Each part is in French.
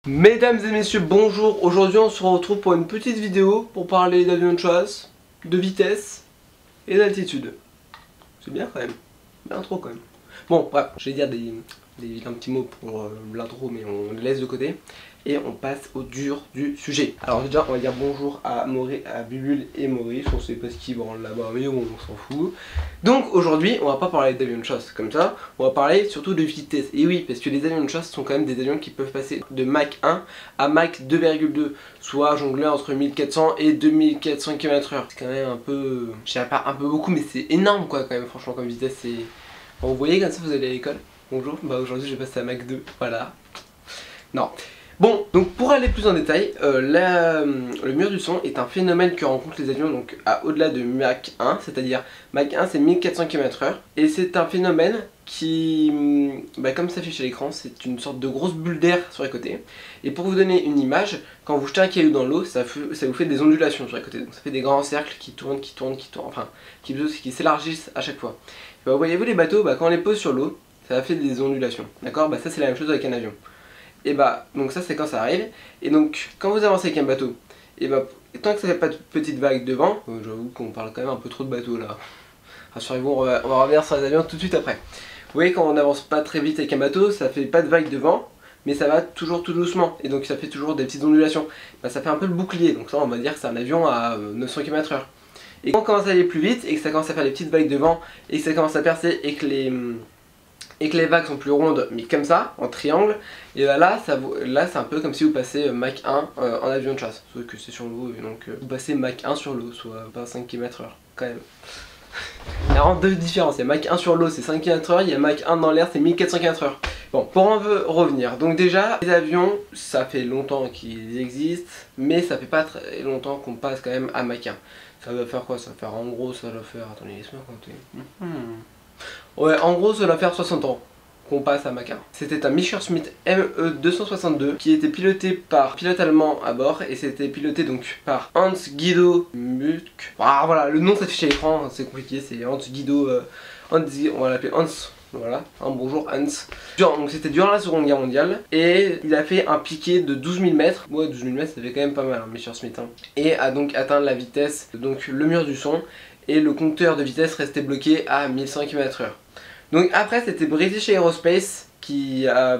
Mesdames et messieurs, bonjour. Aujourd'hui on se retrouve pour une petite vidéo pour parler d'avion de chasse, de vitesse et d'altitude. C'est bien quand même, bien trop quand même. Bon bref, je vais dire un petit mot pour l'intro mais on le laisse de côté. Et on passe au dur du sujet. Alors déjà on va dire bonjour à Bubule et Maurice. On sait pas ce qu'ils branlent là-bas mais bon, on s'en fout. Donc aujourd'hui on va pas parler d'avions de chasse comme ça. On va parler surtout de vitesse. Et oui, parce que les avions de chasse sont quand même des avions qui peuvent passer de Mach 1 à Mach 2,2, soit jongler entre 1400 et 2400 km/h. C'est quand même un peu, je dirais pas un peu beaucoup, mais c'est énorme quoi quand même, franchement comme vitesse. C'est, bon, vous voyez comme ça vous allez à l'école. Bonjour, bah aujourd'hui j'ai passé à Mach 2, voilà. Non. Bon, donc pour aller plus en détail, le mur du son est un phénomène que rencontrent les avions donc à au-delà de Mach 1, c'est-à-dire Mach 1 c'est 1400 km/h, et c'est un phénomène qui, comme ça s'affiche à l'écran, c'est une sorte de grosse bulle d'air sur les côtés. Et pour vous donner une image, quand vous jetez un caillou dans l'eau, ça vous fait des ondulations sur les côtés, donc ça fait des grands cercles qui tournent, enfin qui s'élargissent à chaque fois. Et bah, voyez-vous les bateaux, quand on les pose sur l'eau, ça fait des ondulations, d'accord? Ça c'est la même chose avec un avion. Et donc ça c'est quand ça arrive. Et donc quand vous avancez avec un bateau, et tant que ça fait pas de petites vagues devant, j'avoue qu'on parle quand même un peu trop de bateaux là. Rassurez-vous, on va revenir sur les avions tout de suite après. Vous voyez, quand on avance pas très vite avec un bateau, ça fait pas de vagues devant, mais ça va toujours tout doucement. Et donc ça fait toujours des petites ondulations. Ça fait un peu le bouclier, donc ça on va dire que c'est un avion à 900 km/h. Et quand on commence à aller plus vite, et que ça commence à faire des petites vagues devant, et que ça commence à percer, et que les vagues sont plus rondes mais comme ça, en triangle, et là c'est un peu comme si vous passez Mach 1 en avion de chasse, sauf que c'est sur l'eau, et donc vous passez Mach 1 sur l'eau, soit pas 5 km/h quand même. Il y a vraiment deux différences, il y a Mach 1 sur l'eau c'est 5 km/h, il y a Mach 1 dans l'air c'est 1400 km/h. Bon, pour en revenir, donc déjà, les avions, ça fait longtemps qu'ils existent, mais ça fait pas très longtemps qu'on passe quand même à Mach 1. Ça doit faire quoi? Ça va faire en gros, ça doit faire, attendez, laisse-moi compter. Ouais, en gros, ça doit faire 60 ans qu'on passe à Mach 1. C'était un Messerschmitt ME262 qui était piloté par pilote allemand à bord, et c'était piloté donc par Hans Guido Muck. Ah voilà, le nom s'affiche à l'écran, c'est compliqué, c'est Hans Guido, on va l'appeler Hans. Voilà, bonjour Hans. Donc c'était durant la Seconde Guerre mondiale, et il a fait un piqué de 12 000 mètres. Ouais, 12 000 mètres ça fait quand même pas mal, Messerschmitt. Et a donc atteint la vitesse, donc le mur du son, et le compteur de vitesse restait bloqué à 1100 km/h. Donc après c'était British Aerospace qui a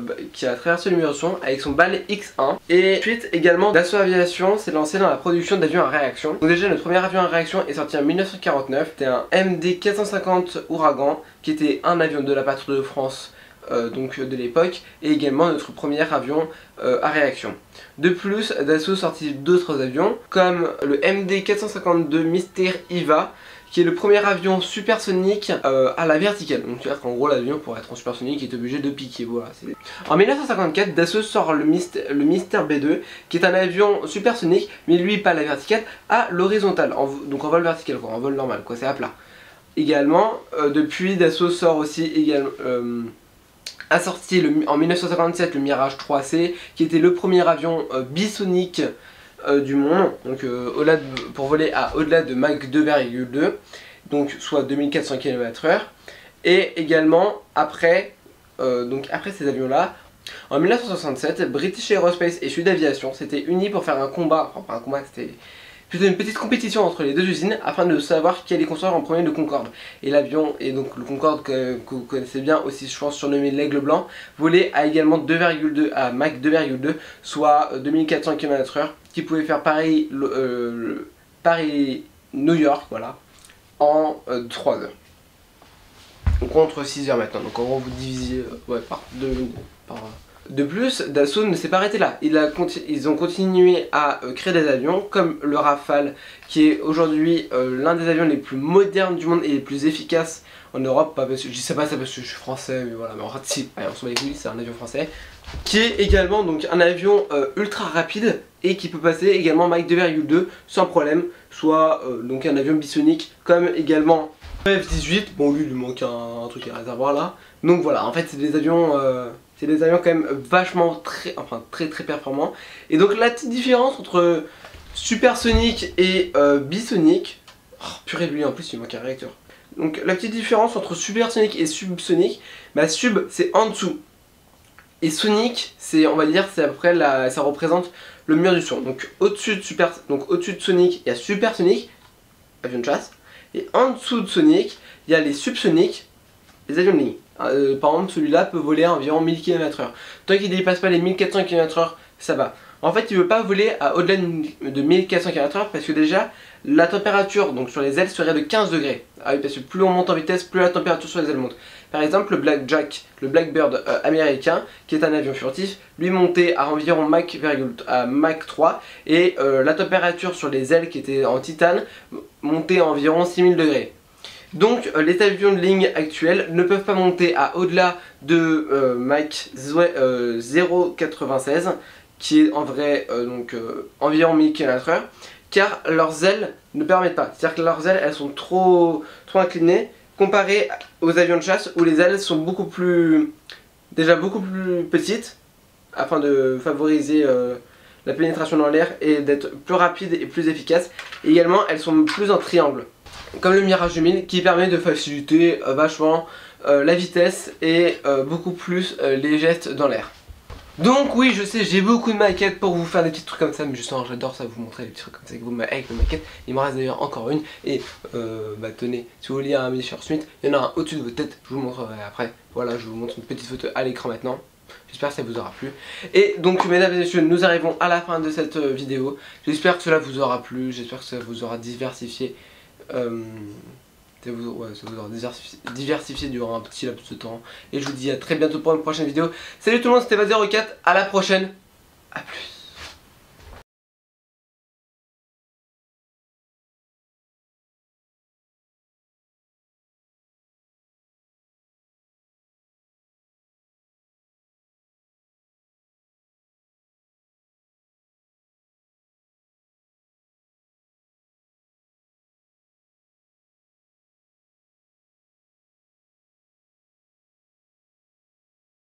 traversé le mur du son avec son Ball X1. Et ensuite également Dassault Aviation s'est lancé dans la production d'avions à réaction. Donc déjà notre premier avion à réaction est sorti en 1949. C'était un MD 450 Ouragan qui était un avion de la patrouille de France donc de l'époque, et également notre premier avion à réaction. De plus, Dassault sortit d'autres avions comme le MD 452 Mystère EVA, qui est le premier avion supersonique à la verticale. Donc tu vois qu'en gros l'avion pour être en supersonique est obligé de piquer, voilà. En 1954, Dassault sort le Mystère B2, qui est un avion supersonique, mais lui pas à la verticale, à l'horizontale, donc en vol vertical quoi, en vol normal quoi, c'est à plat. Également, depuis Dassault sort aussi également... a sorti en 1957 le Mirage 3C, qui était le premier avion bisonique du monde, donc pour voler à au-delà de Mach 2,2, donc soit 2400 km/h. Et également après ces avions là, en 1967, British Aerospace et Sud Aviation s'étaient unis pour faire un combat, enfin pas un combat, c'était plutôt une petite compétition entre les deux usines afin de savoir qui allait construire en premier le Concorde. Et l'avion, et donc le Concorde que vous connaissez bien, aussi je pense surnommé l'Aigle Blanc, volait à également 2,2 à Mach 2,2, soit 2400 km/h, qui pouvait faire Paris-New York, voilà, en 3 heures. Donc contre 6 heures maintenant, donc en gros vous divisez par 2 De plus, Dassault ne s'est pas arrêté là. Ils ont continué à créer des avions comme le Rafale, qui est aujourd'hui l'un des avions les plus modernes du monde et les plus efficaces en Europe. Pas parce que, je sais pas ça parce que je suis français, mais voilà, mais en fait si, allez, on s'en bat les couilles, c'est un avion français. Qui est également donc un avion ultra rapide et qui peut passer également Mach 2,2 sans problème, soit donc un avion bisonique comme également le F-18. Bon lui il lui manque un truc à réservoir là. Donc voilà, en fait c'est des avions quand même vachement très performants. Et donc la petite différence entre supersonique et bisonique, purée lui en plus il manque un réacteur. Donc la petite différence entre supersonique et subsonique, sub c'est en dessous. Et Sonic, c'est, on va dire, c'est à peu près ça représente le mur du son. Donc au-dessus de Sonic, il y a Super Sonic, avion de chasse. Et en dessous de Sonic, il y a les subsoniques, les avions de ligne. Par exemple, celui-là peut voler à environ 1000 km/h. Tant qu'il ne dépasse pas les 1400 km/h, ça va. En fait, il ne veut pas voler à au-delà de 1400 km/h parce que déjà, la température donc sur les ailes serait de 15 degrés. Ah oui, parce que plus on monte en vitesse, plus la température sur les ailes monte. Par exemple, le Blackbird américain, qui est un avion furtif, lui montait à environ Mach 3 et la température sur les ailes qui étaient en titane montait à environ 6000 degrés. Donc les avions de ligne actuels ne peuvent pas monter à au-delà de Mach 0,96 qui est en vrai environ 1000 km/h car leurs ailes ne permettent pas. C'est-à-dire que leurs ailes elles sont trop inclinées comparé aux avions de chasse où les ailes sont beaucoup plus petites afin de favoriser la pénétration dans l'air et d'être plus rapide et plus efficace. Et également elles sont plus en triangle comme le Mirage 2000 qui permet de faciliter vachement la vitesse et beaucoup plus les gestes dans l'air. Donc oui, je sais, j'ai beaucoup de maquettes pour vous faire des petits trucs comme ça, mais justement j'adore ça, vous montrer des petits trucs comme ça avec vos maquettes. Il m'en reste d'ailleurs encore une, et tenez, si vous voulez un Messerschmitt Smith, il y en a un au-dessus de votre tête, je vous montrerai après. Voilà, je vous montre une petite photo à l'écran maintenant. J'espère que ça vous aura plu. Et donc mesdames et messieurs, nous arrivons à la fin de cette vidéo. J'espère que cela vous aura plu, j'espère que ça vous aura diversifié. Ça vous aura diversifié durant un petit laps de temps. Et je vous dis à très bientôt pour une prochaine vidéo. Salut tout le monde, c'était Vaz04, à la prochaine. A plus.